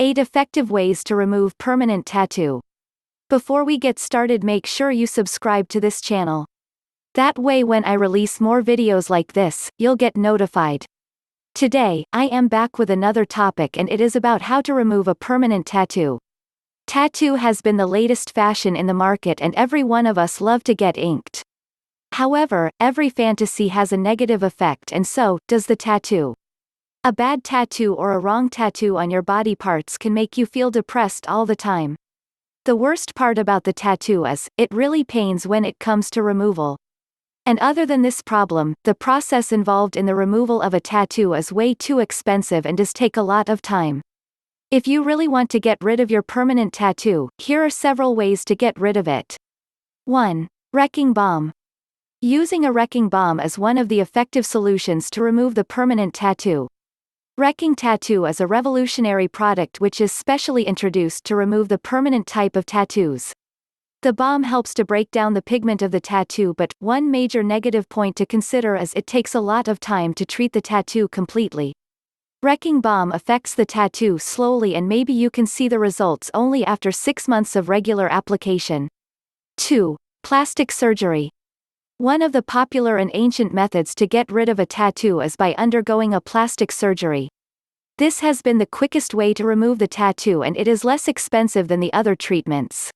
8 effective ways to remove permanent tattoo. Before we get started, make sure you subscribe to this channel. That way when I release more videos like this, you'll get notified. Today, I am back with another topic, and it is about how to remove a permanent tattoo. Tattoo has been the latest fashion in the market, and every one of us love to get inked. However, every fantasy has a negative effect, and so does the tattoo. A bad tattoo or a wrong tattoo on your body parts can make you feel depressed all the time. The worst part about the tattoo is, it really pains when it comes to removal. And other than this problem, the process involved in the removal of a tattoo is way too expensive and does take a lot of time. If you really want to get rid of your permanent tattoo, here are several ways to get rid of it. 1. Wrecking balm. Using a wrecking balm is one of the effective solutions to remove the permanent tattoo. Wrecking tattoo is a revolutionary product which is specially introduced to remove the permanent type of tattoos. The balm helps to break down the pigment of the tattoo, but one major negative point to consider is it takes a lot of time to treat the tattoo completely. Wrecking balm affects the tattoo slowly, and maybe you can see the results only after 6 months of regular application. 2. Plastic surgery. One of the popular and ancient methods to get rid of a tattoo is by undergoing a plastic surgery. This has been the quickest way to remove the tattoo, and it is less expensive than the other treatments.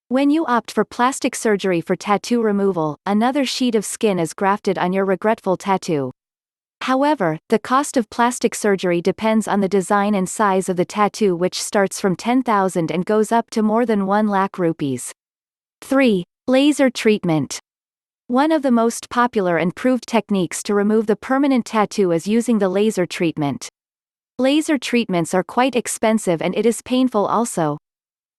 When you opt for plastic surgery for tattoo removal, another sheet of skin is grafted on your regretful tattoo. However, the cost of plastic surgery depends on the design and size of the tattoo, which starts from 10,000 and goes up to more than 1 lakh rupees. 3. Laser treatment. One of the most popular and proved techniques to remove the permanent tattoo is using the laser treatment. Laser treatments are quite expensive and it is painful also.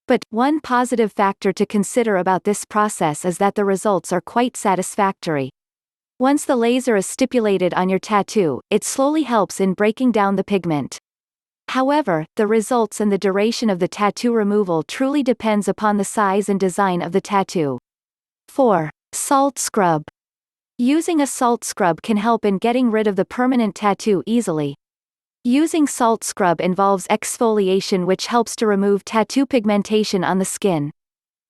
But one positive factor to consider about this process is that the results are quite satisfactory. Once the laser is stipulated on your tattoo, it slowly helps in breaking down the pigment. However, the results and the duration of the tattoo removal truly depends upon the size and design of the tattoo. 4. Salt scrub. Using a salt scrub can help in getting rid of the permanent tattoo easily. Using salt scrub involves exfoliation, which helps to remove tattoo pigmentation on the skin.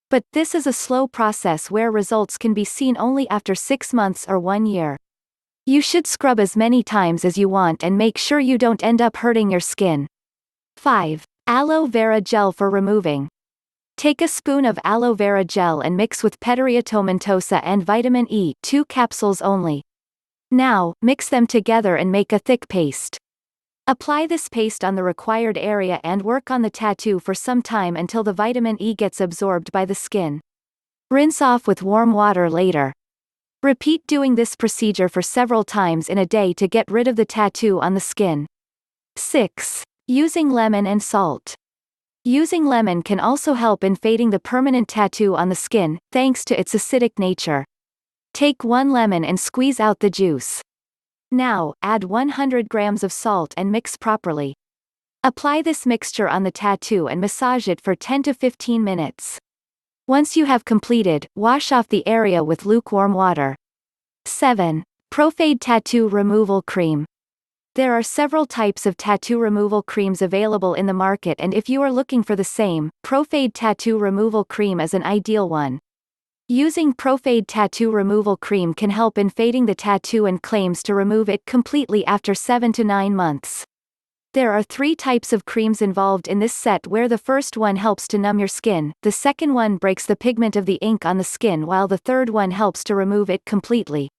But this is a slow process where results can be seen only after 6 months or 1 year. You should scrub as many times as you want and make sure you don't end up hurting your skin. 5. Aloe vera gel for removing. Take a spoon of aloe vera gel and mix with Pedria tomentosa and vitamin E, 2 capsules only. Now, mix them together and make a thick paste. Apply this paste on the required area and work on the tattoo for some time until the vitamin E gets absorbed by the skin. Rinse off with warm water later. Repeat doing this procedure for several times in a day to get rid of the tattoo on the skin. 6. Using lemon and salt. Using lemon can also help in fading the permanent tattoo on the skin, thanks to its acidic nature. Take 1 lemon and squeeze out the juice. Now, add 100 grams of salt and mix properly. Apply this mixture on the tattoo and massage it for 10 to 15 minutes. Once you have completed, wash off the area with lukewarm water. 7. Profade tattoo removal cream. There are several types of tattoo removal creams available in the market, and if you are looking for the same, Profade tattoo removal cream is an ideal one. Using Profade tattoo removal cream can help in fading the tattoo and claims to remove it completely after 7 to 9 months. There are 3 types of creams involved in this set, where the first one helps to numb your skin, the second one breaks the pigment of the ink on the skin, while the third one helps to remove it completely.